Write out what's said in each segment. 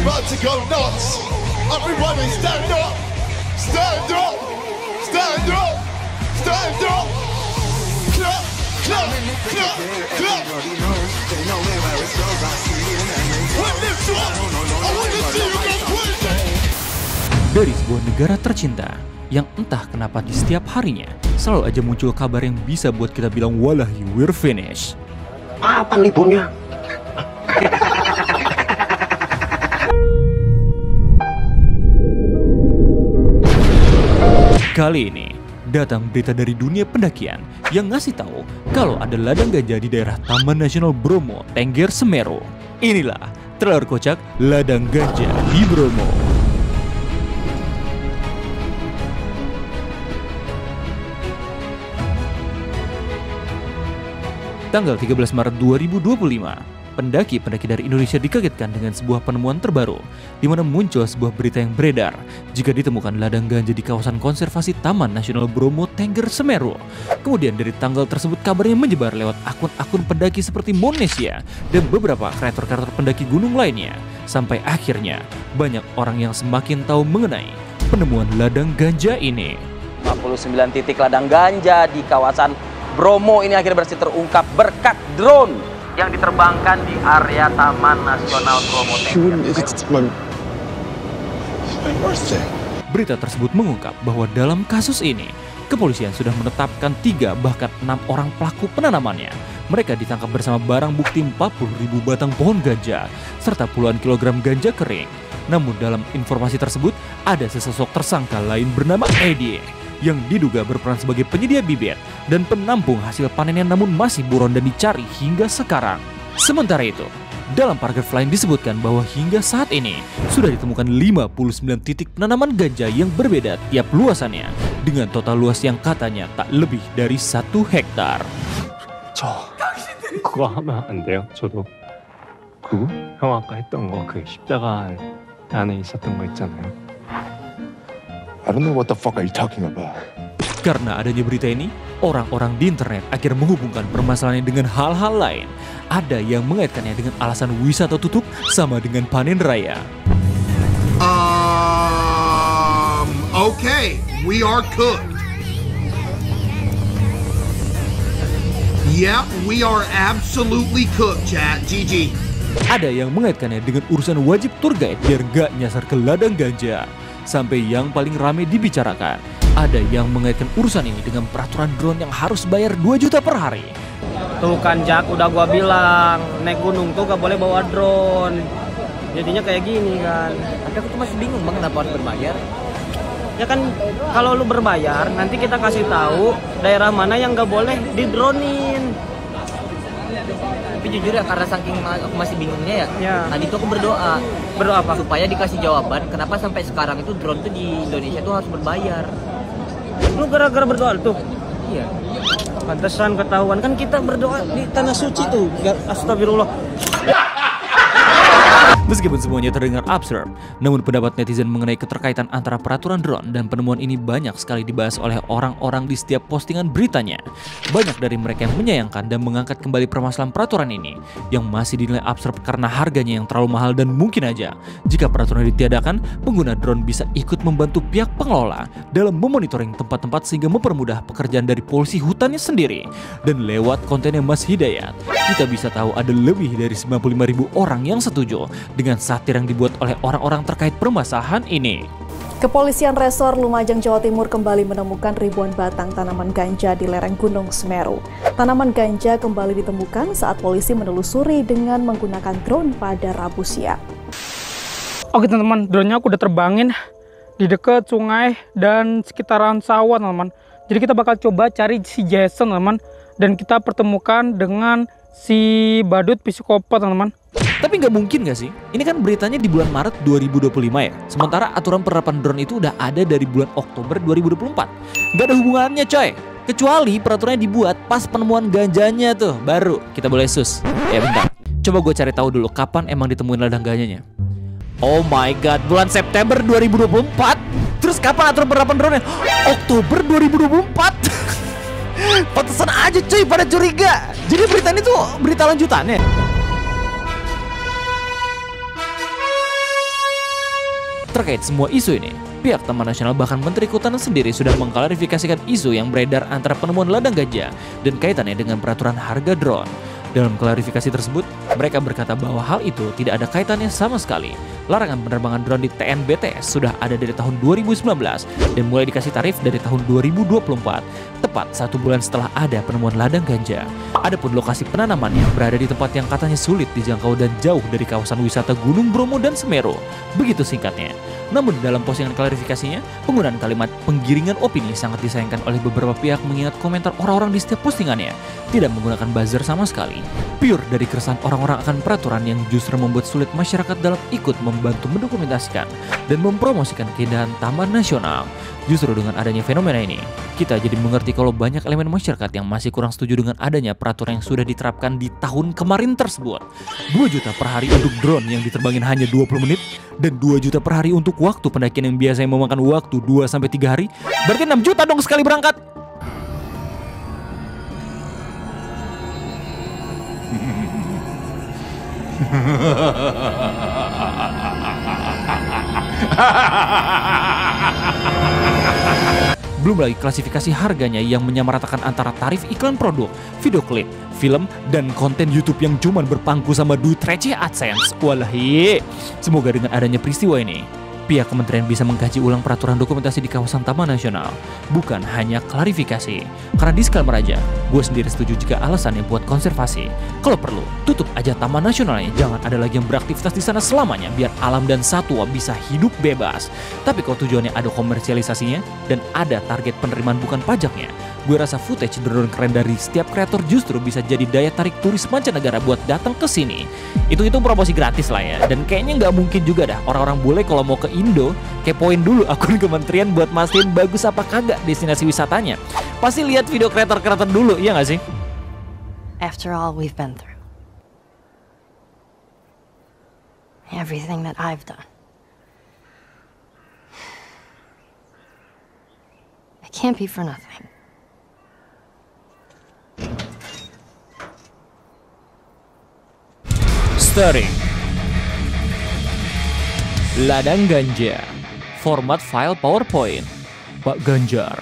about to go nuts. Everybody stand up. Stand up. Stand up. Stand up. Clap, clap, clap, clap. When this one, I want to see you go crazy. Dari sebuah negara tercinta yang entah kenapa di setiap harinya selalu aja muncul kabar yang bisa buat kita bilang wallahi we're finished. Kapan liburnya? Kali ini datang berita dari dunia pendakian yang ngasih tahu kalau ada ladang gajah di daerah Taman Nasional Bromo, Tengger Semeru. Inilah trailer kocak ladang gajah di Bromo. Tanggal 13 Maret 2025, pendaki-pendaki dari Indonesia dikagetkan dengan sebuah penemuan terbaru, di mana muncul sebuah berita yang beredar jika ditemukan ladang ganja di kawasan konservasi Taman Nasional Bromo, Tengger Semeru. Kemudian dari tanggal tersebut kabarnya menyebar lewat akun-akun pendaki seperti Monesia dan beberapa kreator-kreator pendaki gunung lainnya, sampai akhirnya banyak orang yang semakin tahu mengenai penemuan ladang ganja ini. 59 titik ladang ganja di kawasan Bromo ini akhirnya berhasil terungkap berkat drone yang diterbangkan di area Taman Nasional Bromo Tengger. Berita tersebut mengungkap bahwa dalam kasus ini, kepolisian sudah menetapkan 3 bahkan 6 orang pelaku penanamannya. Mereka ditangkap bersama barang bukti 40.000 batang pohon ganja serta puluhan kilogram ganja kering. Namun dalam informasi tersebut ada sesosok tersangka lain bernama Edi yang diduga berperan sebagai penyedia bibit dan penampung hasil panennya, namun masih buron dan dicari hingga sekarang. Sementara itu, dalam paragraf lain disebutkan bahwa hingga saat ini sudah ditemukan 59 titik penanaman ganja yang berbeda tiap luasannya dengan total luas yang katanya tak lebih dari 1 hektar. 그거 하면 안 돼요? 저도 그거? 형 아까 했던 거 그 십자가 안에 있었던 거 있잖아요. I don't know what the fuck are you talking about. Karena adanya berita ini, orang-orang di internet akhirnya menghubungkan permasalahannya dengan hal-hal lain. Ada yang mengaitkannya dengan alasan wisata tutup sama dengan panen raya. Okay, we are cooked. Yep, we are absolutely cooked, chat. GG. Ada yang mengaitkannya dengan urusan wajib tour guide biar nggak nyasar ke ladang ganja. Sampai yang paling rame dibicarakan, ada yang mengaitkan urusan ini dengan peraturan drone yang harus bayar 2 juta per hari. Tuh kan Jack, udah gua bilang, naik gunung tuh gak boleh bawa drone. Jadinya kayak gini kan. Tapi aku tuh masih bingung bang, kenapa harus berbayar? Ya kan, kalau lu berbayar, nanti kita kasih tahu daerah mana yang gak boleh di-dronein. Tapi jujur ya, karena saking aku masih bingungnya Ya. Tadi tuh aku berdoa. Berdoa apa? Supaya dikasih jawaban kenapa sampai sekarang itu drone tuh di Indonesia tuh harus berbayar. Lu gara-gara berdoa tuh? Iya. Pantesan ketahuan, kan kita berdoa di tanah suci tuh. Astagfirullah. Meskipun semuanya terdengar absurd, namun pendapat netizen mengenai keterkaitan antara peraturan drone dan penemuan ini banyak sekali dibahas oleh orang-orang di setiap postingan beritanya. Banyak dari mereka yang menyayangkan dan mengangkat kembali permasalahan peraturan ini yang masih dinilai absurd karena harganya yang terlalu mahal, dan mungkin aja jika peraturan ditiadakan, pengguna drone bisa ikut membantu pihak pengelola dalam memonitoring tempat-tempat sehingga mempermudah pekerjaan dari polisi hutannya sendiri. Dan lewat kontennya Mas Hidayat, kita bisa tahu ada lebih dari 95.000 orang yang setuju dengan satir yang dibuat oleh orang-orang terkait permasalahan ini. Kepolisian Resor Lumajang, Jawa Timur kembali menemukan ribuan batang tanaman ganja di lereng Gunung Semeru. Tanaman ganja kembali ditemukan saat polisi menelusuri dengan menggunakan drone pada Rabu siang. Oke teman-teman, drone-nya aku udah terbangin di dekat sungai dan sekitaran sawah teman-teman. Jadi kita bakal coba cari si Jason teman-teman, dan kita pertemukan dengan si badut psikopat teman-teman. Tapi nggak mungkin nggak sih? Ini kan beritanya di bulan Maret 2025 ya. Sementara aturan penerapan drone itu udah ada dari bulan Oktober 2024. Nggak ada hubungannya coy. Kecuali peraturannya dibuat pas penemuan ganjanya tuh, baru kita boleh sus. Ya bentar, coba gue cari tahu dulu kapan emang ditemuin ladang ganjanya. Oh my god, bulan September 2024. Terus kapan aturan penerapan drone-nya? Oktober 2024. Pantesan aja cuy pada curiga. Jadi berita ini tuh berita lanjutannya. Terkait semua isu ini, pihak Taman Nasional bahkan Menteri Kehutanan sendiri sudah mengklarifikasikan isu yang beredar antara penemuan ladang ganja dan kaitannya dengan peraturan harga drone. Dalam klarifikasi tersebut, mereka berkata bahwa hal itu tidak ada kaitannya sama sekali. Larangan penerbangan drone di TNBTS sudah ada dari tahun 2019 dan mulai dikasih tarif dari tahun 2024, tepat 1 bulan setelah ada penemuan ladang ganja. Adapun lokasi penanamannya berada di tempat yang katanya sulit dijangkau dan jauh dari kawasan wisata Gunung Bromo dan Semeru. Begitu singkatnya. Namun dalam postingan klarifikasinya, penggunaan kalimat penggiringan opini sangat disayangkan oleh beberapa pihak mengingat komentar orang-orang di setiap postingannya tidak menggunakan buzzer sama sekali. Pure dari keresahan orang-orang akan peraturan yang justru membuat sulit masyarakat dalam ikut membantu mendokumentasikan dan mempromosikan keindahan Taman Nasional. Justru dengan adanya fenomena ini, kita jadi mengerti kalau banyak elemen masyarakat yang masih kurang setuju dengan adanya peraturan yang sudah diterapkan di tahun kemarin tersebut. 2 juta per hari untuk drone yang diterbangin hanya 20 menit dan 2 juta per hari untuk waktu pendakian yang biasanya memakan waktu 2-3 hari. Berarti 6 juta dong sekali berangkat. Belum lagi klasifikasi harganya yang menyamaratakan antara tarif iklan produk, video klip, film, dan konten YouTube yang cuman berpangku sama duit receh AdSense. Walahi, semoga dengan adanya peristiwa ini, pihak kementerian bisa mengkaji ulang peraturan dokumentasi di kawasan Taman Nasional, bukan hanya klarifikasi. Karena disclaimer aja, gue sendiri setuju jika alasannya buat konservasi. Kalau perlu, tutup aja Taman Nasionalnya, jangan ada lagi yang beraktivitas di sana selamanya, biar alam dan satwa bisa hidup bebas. Tapi kalau tujuannya ada komersialisasinya dan ada target penerimaan bukan pajaknya, gue rasa footage drone keren dari setiap kreator justru bisa jadi daya tarik turis mancanegara buat datang ke sini. Itu promosi gratis lah ya. Dan kayaknya nggak mungkin juga dah orang-orang bule kalau mau ke Indo kepoin dulu akun kementerian buat mastiin bagus apa kagak destinasi wisatanya. Pasti lihat video kreator-kreator dulu, iya nggak sih? After all we've been through, everything that I've done, it can't be for nothing. Starring Ladang Ganja, format file PowerPoint, Pak Ganjar,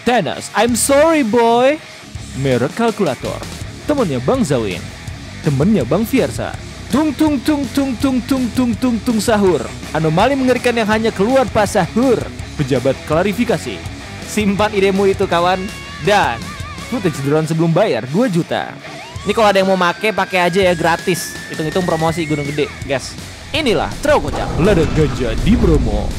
Tenas, I'm sorry boy, merek kalkulator, temennya Bang Zawin, temennya Bang Fiersa, tung tung tung tung tung tung tung tung tung sahur, anomali mengerikan yang hanya keluar pas sahur, pejabat klarifikasi, simpan idemu itu kawan, dan footage drone sebelum bayar 2 juta. Ini kalau ada yang mau pakai aja ya gratis. Hitung-hitung promosi Gunung Gede, guys. Inilah Trokocak Ladang Ganja di Bromo.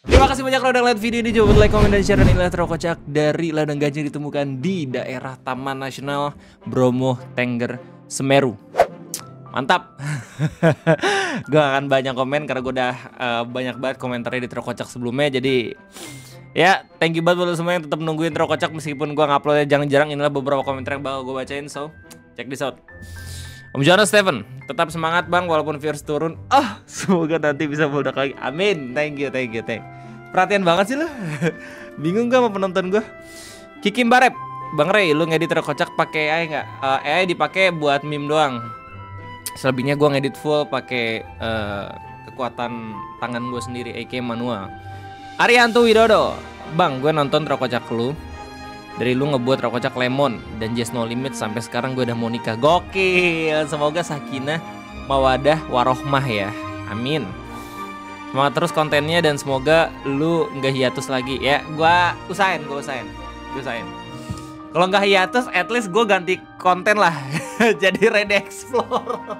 Terima kasih banyak kalau udah lihat video ini. Jangan lupa like, komen, dan share. Dan inilah Trokocak dari ladang ganja ditemukan di daerah Taman Nasional Bromo Tengger Semeru. Mantap. Gue akan banyak komen karena gue udah banyak banget komentarnya di Trokocak sebelumnya. Jadi ya thank you banget buat semua yang tetap nungguin Trokocak meskipun gue nguploadnya jarang-jarang. Inilah beberapa komentar yang bakal gue bacain. So check this out. Om Jonas Steven, tetap semangat bang walaupun viewers turun. Semoga nanti bisa meledak lagi. Amin. Thank you. Perhatian banget sih lo. Bingung gak sama penonton gue. Kiki Barep, Bang Ray, lu ngedit Trokocak pakai AI nggak? AI dipakai buat meme doang. Selebihnya gue ngedit full pakai kekuatan tangan gue sendiri, aka manual. Arianto Widodo, bang gue nonton Trokocak lu. Dari lu ngebuat Trokocak Lemon dan Just No Limit sampai sekarang gue udah mau nikah. Gokil, semoga sakinah, mawadah, warohmah ya. Amin. Semangat terus kontennya dan semoga lu nggak hiatus lagi ya. Gue usahain. Kalau nggak hiatus, at least gue ganti konten lah. Jadi Red Explorer.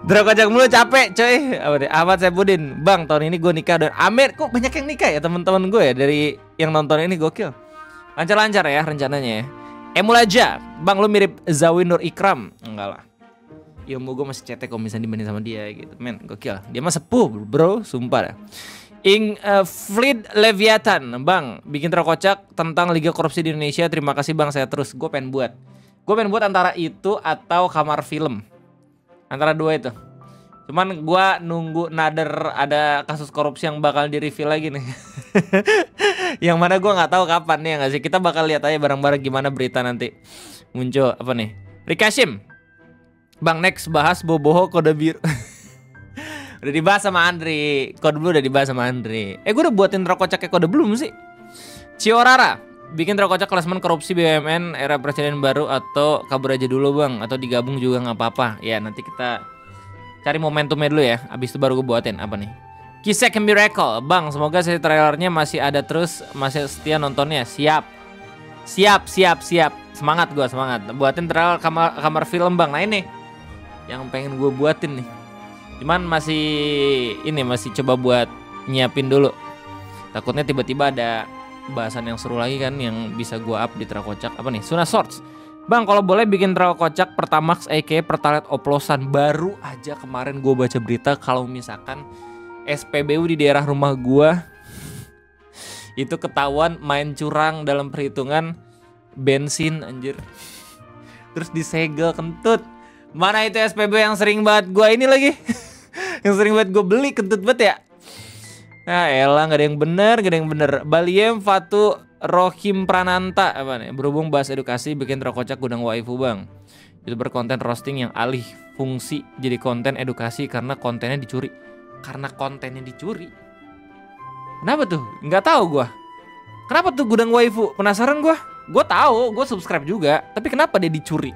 Trokocak mulu capek coy. Ahmad Sebudin, bang tahun ini gue nikah dan Amer. Kok banyak yang nikah ya teman-teman gue ya dari yang nonton ini, gokil. Lancar-lancar ya rencananya ya. Emulaja, bang lu mirip Zawin Nur Ikram. Enggak lah, ilmu gue masih cetek kalau misalnya dibanding sama dia gitu. Men, gokil. Dia mah sepuh bro, sumpah dah. Fleet Leviathan, bang bikin Trokocak tentang Liga Korupsi di Indonesia. Terima kasih bang, saya terus. Gue pengen buat antara itu atau kamar film, antara dua itu. Cuman gue nunggu nader ada kasus korupsi yang bakal di reveal lagi nih. Yang mana gue nggak tahu kapan nih ya nggak sih. Kita bakal lihat aja bareng-bareng gimana berita nanti muncul apa nih. Rikashim, Bang next bahas boboho kode biru. Udah dibahas sama Andri. Kode blue udah dibahas sama Andri. Gue udah buatin terkocaknya kode belum sih? Ciorara, bikin terkocak klasmen korupsi BUMN era presiden baru atau kabur aja dulu bang, atau digabung juga nggak apa-apa. Ya nanti kita cari momentumnya dulu ya. Abis itu baru gue buatin apa nih. Kisek Miracle, bang semoga sesi trailernya masih ada terus, masih setia nontonnya. Siap. Semangat gue, semangat. Buatin trailer kamar film bang. Nah ini yang pengen gue buatin nih. Cuman masih coba buat nyiapin dulu. Takutnya tiba-tiba ada bahasan yang seru lagi kan yang bisa gue up di Terkocak. Apa nih? Suna Swords. Bang kalau boleh bikin Terkocak Pertamax aka Pertalite oplosan. Baru aja kemarin gue baca berita kalau misalkan SPBU di daerah rumah gue itu ketahuan main curang dalam perhitungan bensin anjir. Terus disegel kentut. Mana itu SPBU yang sering banget gue ini lagi. Yang sering banget gue beli, kentut banget ya. Nah elah gak ada yang bener. Baliem Fatu Rohim Prananta apa nih? Berhubung bahas edukasi bikin Terkocak gudang waifu bang. YouTuber konten roasting yang alih fungsi jadi konten edukasi karena kontennya dicuri. Kenapa tuh? Nggak tahu gue. Kenapa tuh gudang waifu? Penasaran gue. Gue tahu, gue subscribe juga. Tapi kenapa dia dicuri?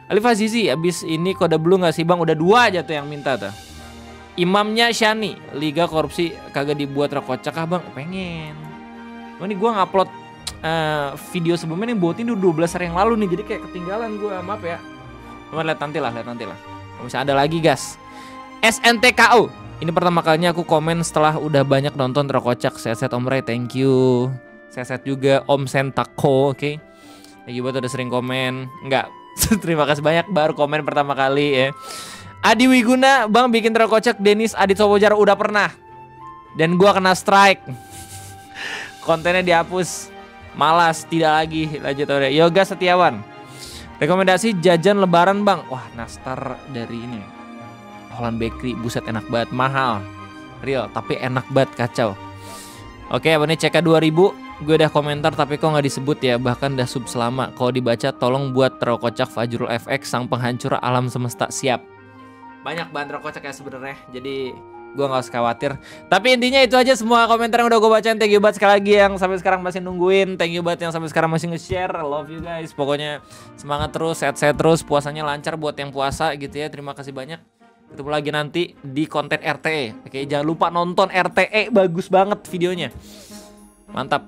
Alif Azizi, abis ini kode blue nggak sih bang? Udah 2 aja tuh yang minta tuh. Imamnya Shani, Liga Korupsi kagak dibuat Terkocak ah bang? Pengen. Ini gue ngupload video sebelumnya nih buatin 12 hari yang lalu nih. Jadi kayak ketinggalan gue, maaf ya. Cuma lihat nanti lah. Kalau misalnya ada lagi gas. SNTKO, ini pertama kalinya aku komen setelah udah banyak nonton Terkocak. Sehat Om Ray, thank you. Sehat juga Om Sentako, oke. Thank you buat udah sering komen. Enggak, terima kasih banyak baru komen pertama kali ya. Adi Wiguna, bang bikin Terkocak Denis Adit Sobojar udah pernah. Dan gua kena strike. Kontennya dihapus. Malas, tidak lagi. Lanjut udah. Yoga Setiawan, rekomendasi jajan lebaran bang. Wah nastar dari ini Holland Bakery, buset enak banget. Mahal real tapi enak banget, kacau. Oke apa nih CK 2000. Gue udah komentar tapi kok gak disebut ya. Bahkan udah sub selama. Kalau dibaca tolong buat Terkocak Fajrul FX sang penghancur alam semesta. Siap. Banyak bahan Terkocak ya sebenarnya. Jadi gue gak usah khawatir. Tapi intinya itu aja semua komentar yang udah gue bacain. Thank you banget sekali lagi yang sampai sekarang masih nungguin. Thank you banget yang sampai sekarang masih nge-share. Love you guys. Pokoknya semangat terus, sehat-sehat terus. Puasanya lancar buat yang puasa gitu ya. Terima kasih banyak. Ketemu lagi nanti di konten RTE. Oke, jangan lupa nonton RTE, bagus banget videonya. Mantap.